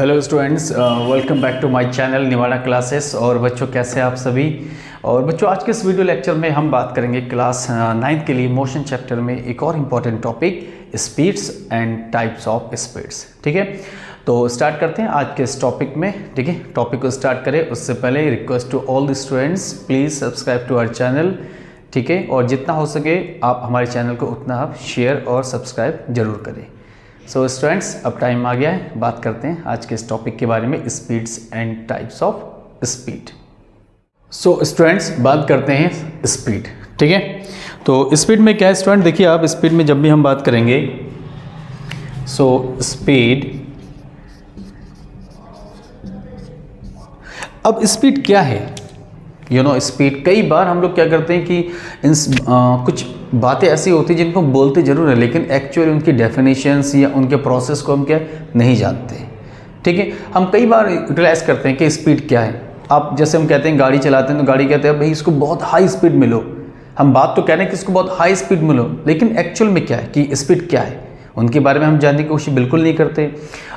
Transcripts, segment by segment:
Hello students, welcome back to my channel Niwada classes. और बच्चों कैसे हैं आप सभी। और बच्चों आज के इस वीडियो लेक्चर में हम बात करेंगे क्लास 9th के लिए मोशन चैप्टर में एक और important topic speeds and types of speeds. ठीक है, तो स्टार्ट करते हैं आज के इस टॉपिक में। ठीक है, टॉपिक को स्टार्ट करें उससे पहले request to all the students, please subscribe to our channel. ठीक है, और जितना हो सके आप हमारे चैनल को उतना आप शेयर और सब्सक्राइब जरूर करें। सो स्टूडेंट्स, अब टाइम आ गया है, बात करते हैं आज के इस टॉपिक के बारे में, speeds and types of speed. So students, बात करते हैं स्पीड। ठीक है, तो स्पीड में क्या है स्टूडेंट, देखिए आप स्पीड में जब भी हम बात करेंगे, सो स्पीड, अब स्पीड क्या है, स्पीड। कई बार हम लोग क्या करते हैं कि कुछ बातें ऐसी होती हैं जिनको बोलते ज़रूर है, लेकिन एक्चुअली उनकी डेफिनेशंस या उनके प्रोसेस को हम क्या नहीं जानते। ठीक है, हम कई बार यूटिलाइज करते हैं कि स्पीड क्या है। आप जैसे हम कहते हैं गाड़ी चलाते हैं तो गाड़ी कहते हैं भाई इसको बहुत हाई स्पीड मिलो। हम बात तो कह रहे हैं कि इसको बहुत हाई स्पीड मिलो, लेकिन एक्चुअल में क्या है कि स्पीड क्या है, उनके बारे में हम जानने की कोशिश बिल्कुल नहीं करते।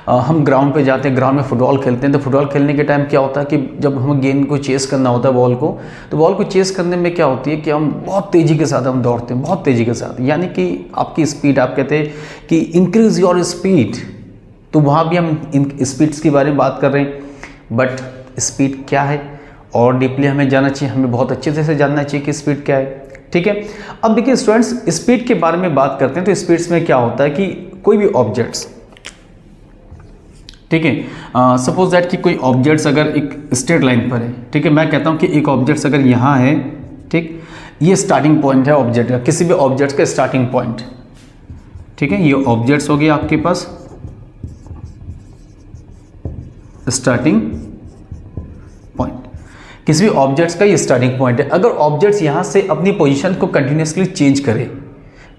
हम ग्राउंड पे जाते हैं, ग्राउंड में फुटबॉल खेलते हैं, तो फुटबॉल खेलने के टाइम क्या होता है कि जब हमें गेंद को चेस करना होता है बॉल को, तो बॉल को चेस करने में क्या होती है कि हम बहुत तेज़ी के साथ हम दौड़ते हैं, बहुत तेज़ी के साथ, यानी कि आपकी स्पीड, आप कहते हैं कि इंक्रीज योर स्पीड, तो वहाँ भी हम इन स्पीड्स के बारे में बात कर रहे हैं। बट स्पीड क्या है और डीपली हमें जानना चाहिए, हमें बहुत अच्छे से जानना चाहिए कि स्पीड क्या है। ठीक है, अब देखिए स्टूडेंट्स, स्पीड के बारे में बात करते हैं तो स्पीड्स में क्या होता है कि कोई भी ऑब्जेक्ट्स, ठीक है, सपोज दैट कि कोई ऑब्जेक्ट्स अगर एक स्ट्रेट लाइन पर है, ठीक है, मैं कहता हूं कि एक ऑब्जेक्ट्स अगर यहाँ है, ठीक, ये स्टार्टिंग पॉइंट है ऑब्जेक्ट का, किसी भी ऑब्जेक्ट्स का स्टार्टिंग पॉइंट। ठीक है, ये ऑब्जेक्ट्स हो गए आपके पास स्टार्टिंग पॉइंट, किसी भी ऑब्जेक्ट्स का ये स्टार्टिंग पॉइंट है। अगर ऑब्जेक्ट्स यहाँ से अपनी पोजीशन को कंटिन्यूसली चेंज करे,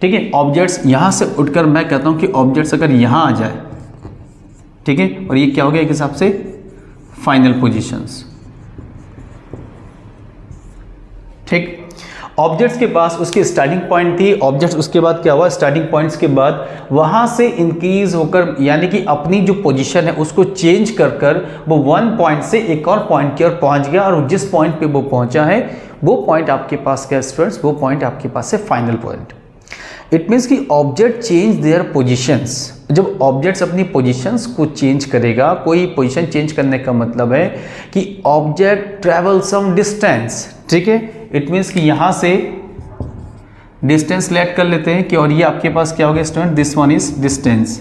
ठीक है, ऑब्जेक्ट्स यहाँ से उठकर, मैं कहता हूँ कि ऑब्जेक्ट्स अगर यहाँ आ जाए, ठीक है, और ये क्या हो गया एक हिसाब से फाइनल पोजीशंस। ठीक, ऑब्जेक्ट्स के पास उसकी स्टार्टिंग पॉइंट थी, ऑब्जेक्ट्स उसके बाद क्या हुआ, स्टार्टिंग पॉइंट्स के बाद वहां से इंक्रीज होकर, यानी कि अपनी जो पोजीशन है उसको चेंज कर वो वन पॉइंट से एक और पॉइंट की ओर पहुंच गया, और जिस पॉइंट पे वो पहुंचा है वो पॉइंट आपके पास क्या स्टूडेंट्स, वो पॉइंट आपके पास है फाइनल पॉइंट। इट मीन्स कि ऑब्जेक्ट चेंज देयर पोजीशंस। जब ऑब्जेक्ट्स अपनी पोजीशंस को चेंज करेगा, कोई पोजीशन चेंज करने का मतलब है कि ऑब्जेक्ट ट्रेवल सम डिस्टेंस। ठीक है, इट मीन्स कि यहां से डिस्टेंस लेट कर लेते हैं कि, और ये आपके पास क्या हो गया student, this one is distance.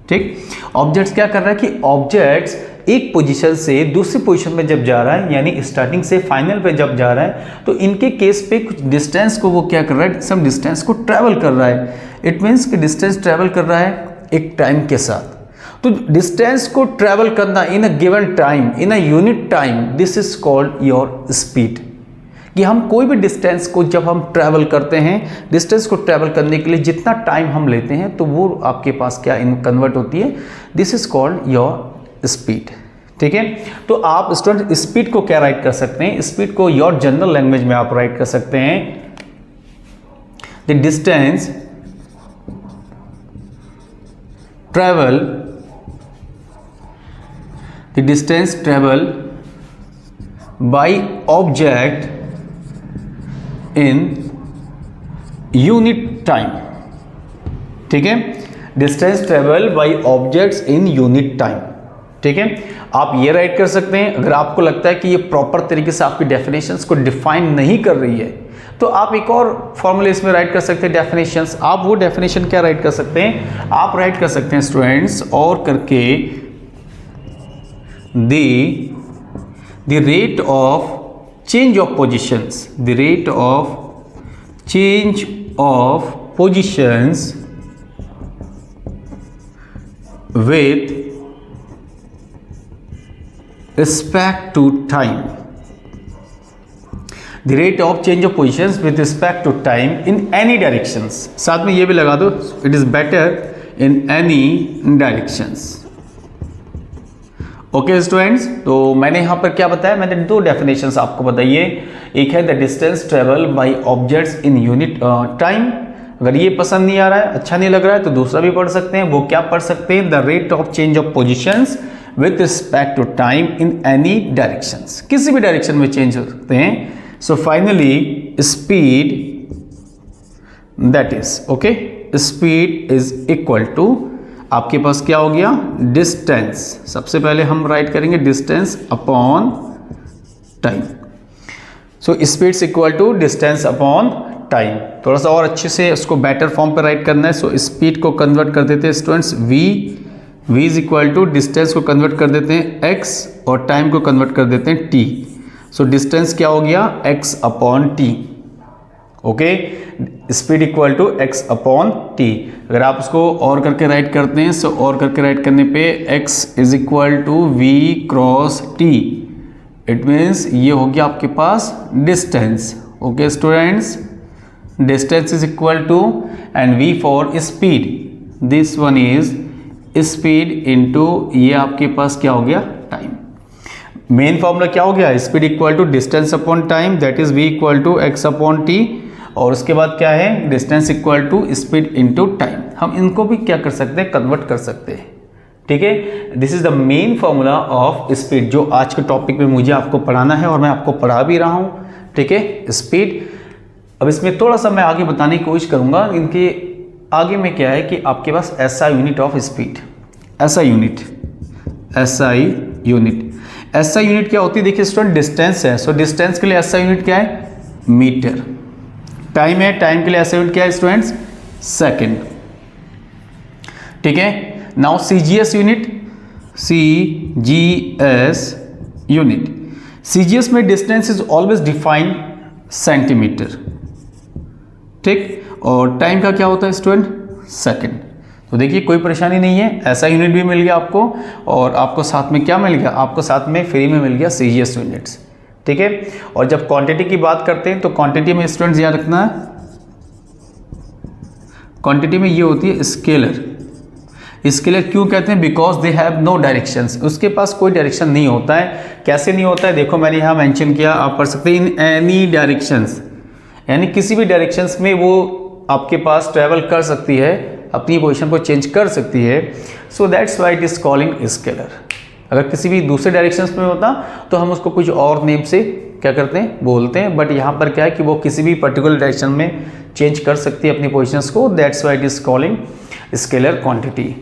ठीक, ऑब्जेक्ट्स क्या कर रहा है कि ऑब्जेक्ट्स एक पोजीशन से दूसरी पोजीशन में जब जा रहा है, यानी स्टार्टिंग से फाइनल पे जब जा रहा है, तो इनके केस पे कुछ डिस्टेंस को वो क्या कर रहा है, सम डिस्टेंस को ट्रैवल कर रहा है। इट मीन्स कि डिस्टेंस ट्रैवल कर रहा है एक टाइम के साथ। तो डिस्टेंस को ट्रैवल करना in a given time, in a unit time, this is called your speed. कि हम कोई भी डिस्टेंस को जब हम ट्रैवल करते हैं, डिस्टेंस को ट्रैवल करने के लिए जितना टाइम हम लेते हैं, तो वो आपके पास क्या इन कन्वर्ट होती है, this is called your speed. ठीक है, तो आप स्टूडेंट स्पीड को क्या राइट कर सकते हैं, स्पीड को योर जनरल लैंग्वेज में आप राइट कर सकते हैं, the distance travel, the distance travel by object in unit time. ठीक है, distance travel by objects in unit time. ठीक है, आप ये राइट कर सकते हैं। अगर आपको लगता है कि ये प्रॉपर तरीके से आपकी डेफिनेशंस को डिफाइन नहीं कर रही है, तो आप एक और फॉर्मूले इसमें राइट कर सकते हैं, डेफिनेशंस। आप वो डेफिनेशन क्या राइट कर सकते हैं, आप राइट कर सकते हैं स्टूडेंट्स, और करके the rate of change of positions, the rate of change of positions with respect to time, the rate of change of positions with respect to time in any directions। साथ में ये भी लगा दो, it is better in any directions। Okay students, तो मैंने यहाँ पर क्या बताया, मैंने दो डेफिनेशंस आपको बताइए। एक है the distance travel by objects in unit time, अगर ये पसंद नहीं आ रहा है, अच्छा नहीं लग रहा है, तो दूसरा भी पढ़ सकते हैं। वो क्या पढ़ सकते हैं? The rate of change of positions with respect to time in any directions, किसी भी डायरेक्शन में चेंज हो सकते हैं। So finally speed that is okay, speed is equal to आपके पास क्या हो गया? डिस्टेंस। सबसे पहले हम राइट करेंगे distance upon time. So speed is equal to distance upon time. थोड़ा सा और अच्छे से उसको बेटर फॉर्म पर राइट करना है। सो स्पीड को कन्वर्ट कर देते हैं students v is equal to distance को कन्वर्ट कर देते हैं x और टाइम को कन्वर्ट कर देते हैं t। सो डिस्टेंस क्या हो गया? x upon T. Okay, speed equal to x upon T. अगर आप उसको और करके राइट करते हैं, सो और करके राइट करने पे x is equal to v cross t। It means ये हो गया आपके पास distance. Okay students, distance is equal to and v for speed, this one is speed into ये आपके पास क्या हो गया? टाइम। मेन फॉर्मूला क्या हो गया? Speed equal to distance upon time, that is v equal to x upon T. और उसके बाद क्या है? Distance equal to speed into time. हम इनको भी क्या कर सकते हैं? कन्वर्ट कर सकते हैं। ठीक है, this is the main formula of speed, जो आज के टॉपिक में मुझे आपको पढ़ाना है और मैं आपको पढ़ा भी रहा हूँ। ठीक है, स्पीड। अब इसमें थोड़ा सा मैं आगे बताने की कोशिश करूँगा। इनके आगे में क्या है कि आपके पास SI unit of speed, SI unit क्या होती है? देखिए स्टूडेंट, डिस्टेंस है, सो डिस्टेंस के लिए SI यूनिट क्या है? मीटर। टाइम है, टाइम के लिए SI यूनिट क्या है स्टूडेंट्स? सेकेंड। ठीक है, नाउ CGS यूनिट, CGS में distance is always defined centimetre. ठीक, और टाइम का क्या होता है स्टूडेंट? सेकेंड। तो देखिए कोई परेशानी नहीं है, ऐसा यूनिट भी मिल गया आपको, और आपको साथ में क्या मिल गया? आपको साथ में फ्री में मिल गया CGS यूनिट्स। ठीक है, और जब क्वांटिटी की बात करते हैं तो क्वांटिटी में स्टूडेंट्स याद रखना है, क्वांटिटी में ये होती है स्केलर। स्केलर क्यों कहते हैं? Because they have no directions, उसके पास कोई डायरेक्शन नहीं होता है। कैसे नहीं होता है? देखो मैंने यहाँ मेंशन किया, आप पढ़ सकते हैं इन एनी डायरेक्शंस, यानी किसी भी डायरेक्शंस में वो आपके पास ट्रैवल कर सकती है, अपनी पोजीशन को चेंज कर सकती है। So that's why it is calling scalar. अगर किसी भी दूसरे डायरेक्शंस में होता तो हम उसको कुछ और नेम से क्या करते हैं? बोलते हैं, बट यहाँ पर क्या है कि वो किसी भी पर्टिकुलर डायरेक्शन में चेंज कर सकती है अपनी पोजीशंस को। That's why it is calling scalar quantity.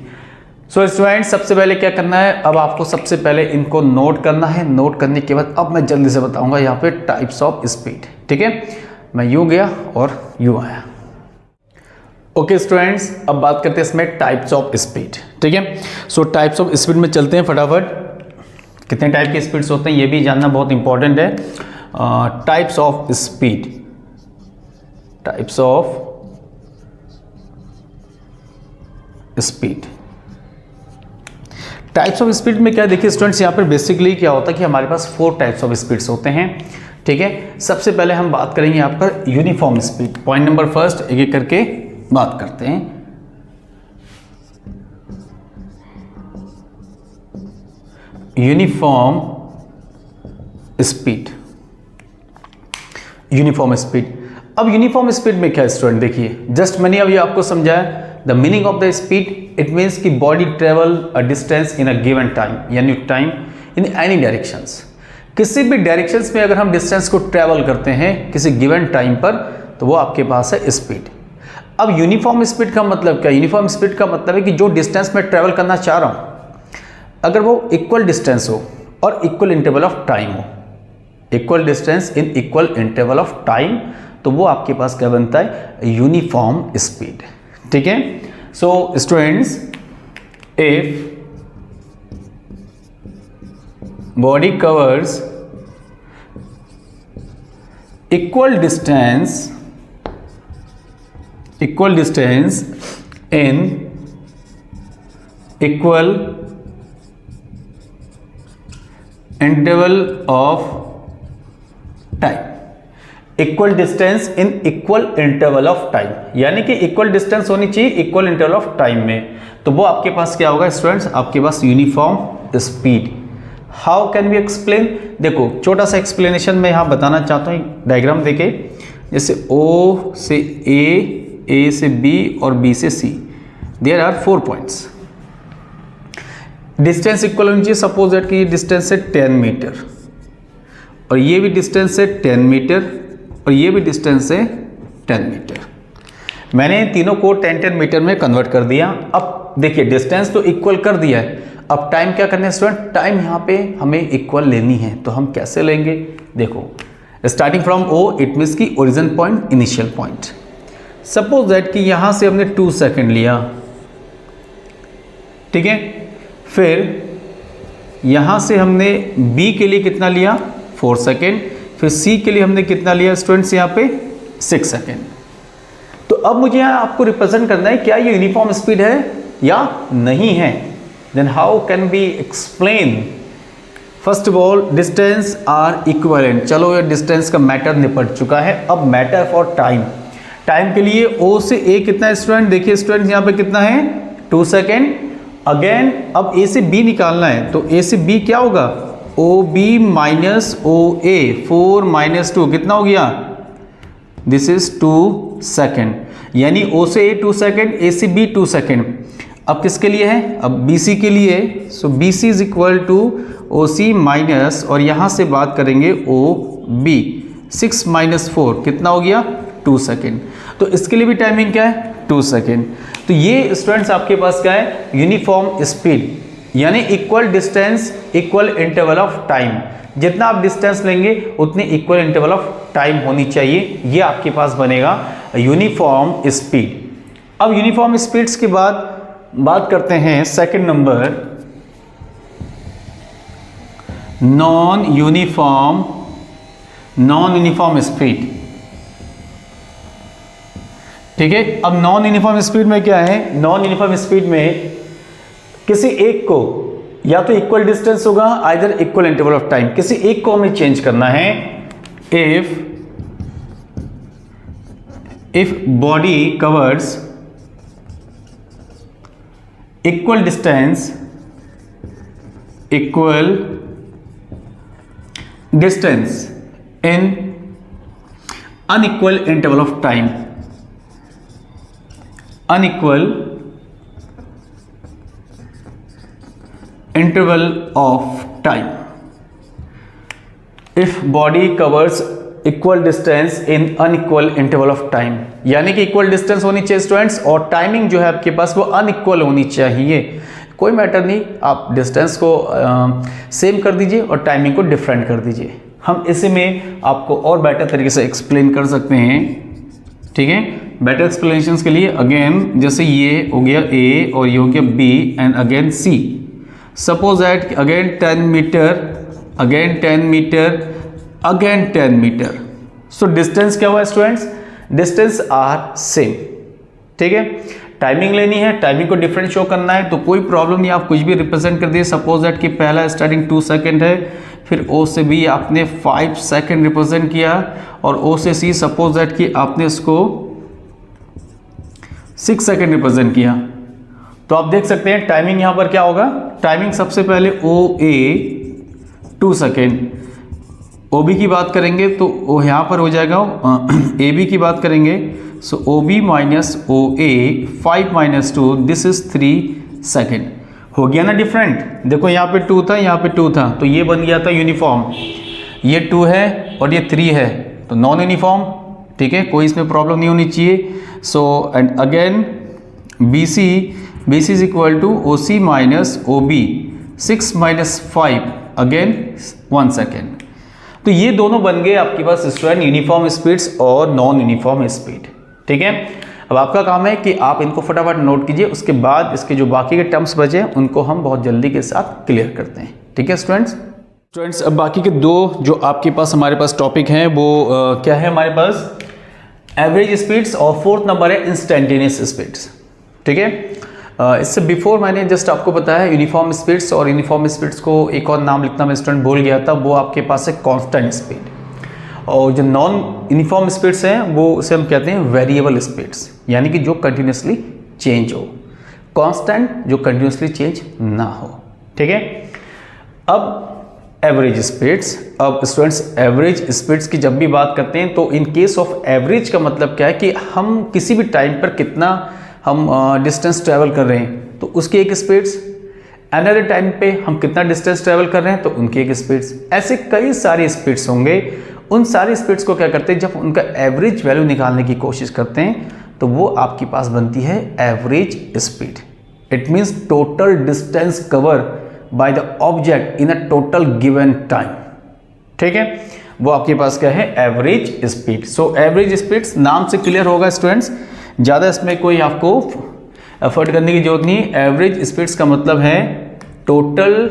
So students, सबसे पहले क्या करना है? अब आपको सबसे पहले इनको नोट करना है। नोट करने के बाद अब मैं जल्दी से बताऊंगा यहाँ पे टाइप्स ऑफ स्पीड। ठीक है, मैं यूँ गया और यूँ आया। ओके स्टूडेंट्स, अब बात करते हैं इसमें टाइप्स ऑफ स्पीड। ठीक है, सो टाइप्स ऑफ स्पीड में चलते हैं फटाफट। कितने टाइप के स्पीड्स होते हैं ये भी जानना बहुत इंपॉर्टेंट है। Types of speed, types of speed. Types of speed में क्या देखिए स्टूडेंट्स, यहाँ पर बेसिकली क्या होता है कि हमारे पास 4 टाइप्स ऑफ स्पीड्स होते हैं। ठीक है, सबसे पहले हम बात करेंगे यहाँ पर uniform speed. Point number first, एक एक करके बात करते हैं। Uniform speed, uniform speed. अब यूनिफॉर्म स्पीड में क्या स्टूडेंट, देखिए जस्ट मैंने अभी आपको समझाया the meaning of the speed, it means कि body travel a distance in a given time, यानी टाइम इन एनी डायरेक्शंस। किसी भी डायरेक्शंस में अगर हम डिस्टेंस को ट्रेवल करते हैं किसी गिवन टाइम पर, तो वो आपके पास है स्पीड। अब यूनिफॉर्म स्पीड का मतलब क्या? यूनिफॉर्म स्पीड का मतलब है कि जो डिस्टेंस मैं ट्रेवल करना चाह रहा हूँ, अगर वो इक्वल डिस्टेंस हो और इक्वल इंटरवल ऑफ टाइम हो, equal distance in equal interval of time, तो वो आपके पास क्या बनता है? Uniform speed. ठीक है, so students, if body covers equal distance in equal interval of time, equal distance in equal interval of time, यानी कि इक्वल डिस्टेंस होनी चाहिए इक्वल इंटरवल ऑफ टाइम में, तो वो आपके पास क्या होगा स्टूडेंट्स? आपके पास uniform speed. How can we explain? देखो छोटा सा एक्सप्लेनेशन मैं यहाँ बताना चाहता हूँ, डायग्राम देके, जैसे O से A ए से बी और बी से C, there are 4 points. Distance equal होनी चाहिए। सपोज दैट कि ये डिस्टेंस है 10 मीटर और ये भी डिस्टेंस है 10 मीटर और ये भी डिस्टेंस है 10 मीटर। मैंने तीनों को 10-10 मीटर में कन्वर्ट कर दिया। अब देखिए डिस्टेंस तो इक्वल कर दिया है, अब टाइम क्या करना है स्टूडेंट, टाइम यहाँ पे हमें इक्वल लेनी है। तो हम कैसे लेंगे, देखो starting from O, it means की origin point, initial point. Suppose that कि यहाँ से हमने 2 सेकेंड लिया, ठीक है। फिर यहाँ से हमने बी के लिए कितना लिया, 4 सेकेंड। फिर सी के लिए हमने कितना लिया स्टूडेंट्स, यहाँ पे 6 सेकेंड। तो अब मुझे यहाँ आपको रिप्रेजेंट करना है क्या ये यूनिफॉर्म स्पीड है या नहीं है। Then how can be explain. First of all distance are equivalent. चलो ये डिस्टेंस का मैटर निपट चुका है। अब मैटर फॉर टाइम, टाइम के लिए ओ से ए कितना है स्टूडेंट, देखिए स्टूडेंट यहाँ पे कितना है 2 सेकेंड। अगेन अब ए से बी निकालना है, तो ए से बी क्या होगा, ओ बी माइनस ओ ए, 4 माइनस 2 कितना हो गया, दिस इज 2 सेकेंड। यानी ओ से ए 2 सेकेंड, ए से बी 2 सेकेंड। अब किसके लिए है, अब बी सी के लिए। So B C is equal to O C minus, और यहाँ से बात करेंगे ओ बी, 6 माइनस 4 कितना हो गया 2 सेकेंड। तो इसके लिए भी टाइमिंग क्या है 2 सेकेंड। तो ये स्टूडेंट्स आपके पास क्या है, यूनिफॉर्म स्पीड, यानी equal distance equal interval of time. जितना आप डिस्टेंस लेंगे उतनी इक्वल इंटरवल ऑफ टाइम होनी चाहिए, ये आपके पास बनेगा यूनिफॉर्म स्पीड। अब यूनिफॉर्म स्पीड्स के बाद बात करते हैं second number, non uniform speed. ठीक है। अब नॉन यूनिफॉर्म स्पीड में क्या है, नॉन यूनिफॉर्म स्पीड में किसी एक को या तो इक्वल डिस्टेंस होगा, either equal interval of time, किसी एक को हमें चेंज करना है। If body covers equal distance in unequal interval of time, unequal interval of time, if body covers equal distance in unequal interval of time, यानी कि equal distance होनी चाहिए स्टूडेंट्स, और टाइमिंग जो है आपके पास वो अनइक्वल होनी चाहिए। कोई मैटर नहीं, आप डिस्टेंस को सेम कर दीजिए और टाइमिंग को डिफरेंट कर दीजिए। हम इसी में आपको और बेटर तरीके से एक्सप्लेन कर सकते हैं। ठीक है, बेटर एक्सप्लेनेशंस के लिए अगेन जैसे ये हो गया ए और ये हो गया B and again C. Suppose that again 10 meter, again 10 meter, again 10 meter. So distance क्या हुआ स्टूडेंट्स, डिस्टेंस आर सेम। ठीक है, टाइमिंग लेनी है, टाइमिंग को डिफरेंट शो करना है, तो कोई प्रॉब्लम नहीं, आप कुछ भी रिप्रेजेंट कर दिए। सपोज दैट कि पहला स्टार्टिंग 2 सेकेंड है, फिर ओ से बी आपने 5 सेकेंड रिप्रेजेंट किया, और ओ से सी सपोज दैट कि आपने इसको 6 सेकेंड रिप्रेजेंट किया। तो आप देख सकते हैं टाइमिंग यहाँ पर क्या होगा, टाइमिंग सबसे पहले ओ ए 2 सेकेंड, ओ बी की बात करेंगे तो वो यहाँ पर हो जाएगा, ए बी की बात करेंगे so O B minus O A 5 minus 2, this is 3 second. हो गया ना डिफरेंट, देखो यहाँ पे 2 था, यहाँ पे 2 था, तो ये बन गया था यूनिफॉर्म। ये 2 है और ये 3 है, तो नॉन यूनिफॉर्म। ठीक है, कोई इसमें प्रॉब्लम नहीं होनी चाहिए। So and again B C is equal to O C minus O B, 6 minus 5 again 1 second. तो ये दोनों बन गए आपके पास स्टूडेंट यूनिफॉर्म स्पीड्स और नॉन यूनिफॉर्म स्पीड। ठीक है, अब आपका काम है कि आप इनको फटाफट नोट कीजिए, उसके बाद इसके जो बाकी के टर्म्स बचे उनको हम बहुत जल्दी के साथ क्लियर करते हैं। ठीक है स्टूडेंट्स, अब बाकी के दो जो आपके पास हमारे पास टॉपिक हैं वो क्या है हमारे पास, एवरेज स्पीड्स, और फोर्थ नंबर है इंस्टेंटेनियस स्पीड्स। ठीक है, इससे बिफोर मैंने जस्ट आपको बताया यूनिफॉर्म स्पीड्स, और यूनिफॉर्म स्पीड्स को एक और नाम लिखना मैं स्टूडेंट भूल गया था, वो आपके पास है कांस्टेंट स्पीड। और जो नॉन यूनिफॉर्म स्पीड्स हैं वो उसे हम कहते हैं वेरिएबल स्पीड्स, यानी कि जो कंटिन्यूसली चेंज हो, कांस्टेंट जो कंटिन्यूसली चेंज ना हो। ठीक है, अब एवरेज स्पीड्स। अब स्टूडेंट्स एवरेज स्पीड्स की जब भी बात करते हैं तो इन केस ऑफ एवरेज का मतलब क्या है कि हम किसी भी टाइम पर कितना हम डिस्टेंस ट्रैवल कर रहे हैं तो उसकी एक स्पीड्स, अनदर टाइम पे हम कितना डिस्टेंस ट्रैवल कर रहे हैं तो उनकी एक स्पीड्स, ऐसे कई सारे स्पीड्स होंगे। उन सारी स्पीड्स को क्या करते हैं, जब उनका एवरेज वैल्यू निकालने की कोशिश करते हैं तो वो आपके पास बनती है average speed. It means total distance cover by the object in a total given time. ठीक है, वो आपके पास क्या है, एवरेज स्पीड। सो एवरेज स्पीड्स नाम से क्लियर होगा स्टूडेंट्स, ज़्यादा इसमें कोई आपको एफर्ट करने की जरूरत नहीं। एवरेज स्पीड्स का मतलब है total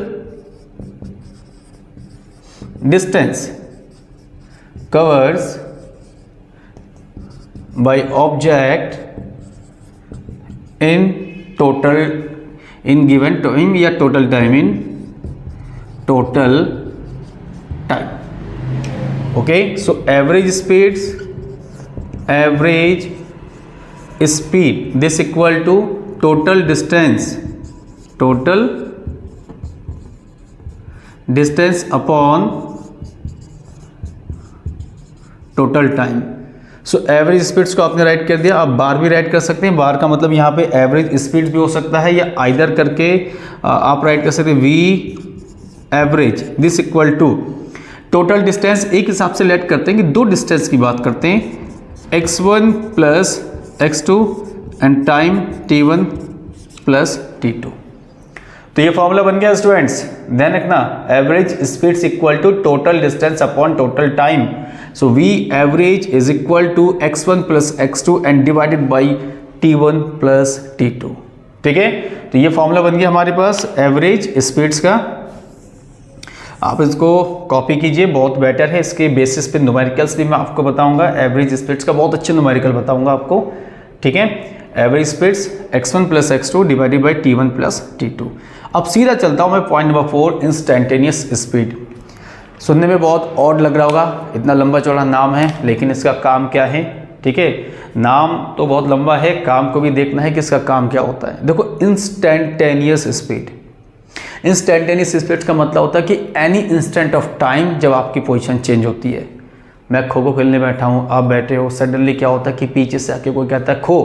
distance covers by object in total in given time या total time, in total time. Okay, so average speeds, average speed this equal to total distance, total distance upon total time. So average speeds को आपने right कर दिया, आप बार भी right कर सकते हैं। बार का मतलब यहाँ पे एवरेज स्पीड भी हो सकता है या आइदर करके आप राइट कर सकते हैं v average this equal to total distance. एक हिसाब से लेट करते हैं कि दो डिस्टेंस की बात करते हैं, x1 plus x2 and time t1 plus t2। तो ये फॉर्मूला बन गया स्टूडेंट्स, ध्यान रखना, average speeds equal to total distance upon total time. So v average is equal to x1 plus x2 and divided by t1 plus t2। ठीक है, तो ये फॉर्मूला बन गया हमारे पास एवरेज स्पीड्स का। आप इसको कॉपी कीजिए, बहुत बेटर है। इसके बेसिस पे न्यूमेरिकल्स भी मैं आपको बताऊंगा, एवरेज स्पीड्स का बहुत अच्छे न्यूमेरिकल बताऊंगा आपको। ठीक है, average speeds x1 plus x2 divided by t1 plus t2। अब सीधा चलता हूं मैं पॉइंट नंबर 4, इंस्टेंटेनियस स्पीड। सुनने में बहुत ऑड लग रहा होगा, इतना लंबा चौड़ा नाम है, लेकिन इसका काम क्या है। ठीक है, नाम तो बहुत लंबा है, काम को भी देखना है कि इसका काम क्या होता है। देखो, इंस्टेंटेनियस स्पीड, इंस्टेंटेनियस स्पीड का मतलब होता है कि एनी इंस्टेंट ऑफ टाइम जब आपकी पोजीशन चेंज होती है। मैं खो खो खेलने बैठा हूँ, आप बैठे हो, सडनली क्या होता है कि पीछे से आके कोई कहता है खो,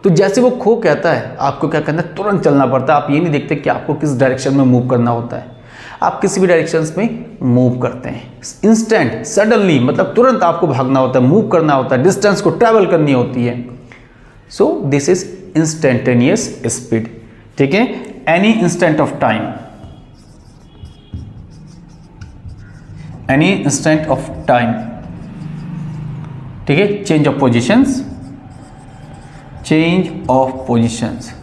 तो जैसे वो खो कहता है आपको क्या करना है, तुरंत चलना पड़ता है। आप ये नहीं देखते कि आपको किस डायरेक्शन में मूव करना होता है, आप किसी भी डायरेक्शन में मूव करते हैं। इंस्टेंट, सडनली मतलब तुरंत आपको भागना होता है, मूव करना होता है, डिस्टेंस को ट्रैवल करनी होती है। So this is instantaneous speed. ठीक है, any instant of time, any instant of time. ठीक है, change of positions, change of positions,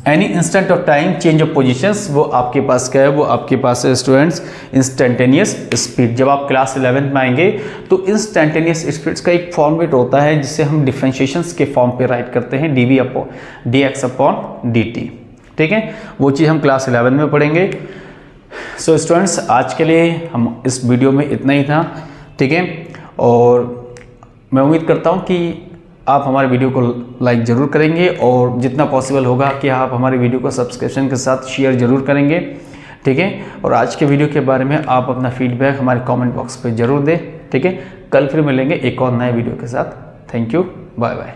any instant of time, change of positions, वो आपके पास क्या है, वो आपके पास है स्टूडेंट्स इंस्टेंटेनियस स्पीड। जब आप क्लास 11 में आएंगे तो इंस्टेंटेनियस स्पीड्स का एक फॉर्मेट होता है जिसे हम डिफरेंशिएशंस के फॉर्म पे राइट करते हैं, dx अपॉन dt। ठीक है, वो चीज़ हम क्लास 11 में पढ़ेंगे। सो स्टूडेंट्स, आज के लिए हम इस वीडियो में इतना ही था। ठीक है, और मैं उम्मीद करता हूँ कि आप हमारे वीडियो को लाइक ज़रूर करेंगे और जितना पॉसिबल होगा कि आप हमारे वीडियो को सब्सक्रिप्शन के साथ शेयर ज़रूर करेंगे। ठीक है, और आज के वीडियो के बारे में आप अपना फीडबैक हमारे कमेंट बॉक्स पे ज़रूर दें। ठीक है, कल फिर मिलेंगे एक और नए वीडियो के साथ। Thank you, bye bye.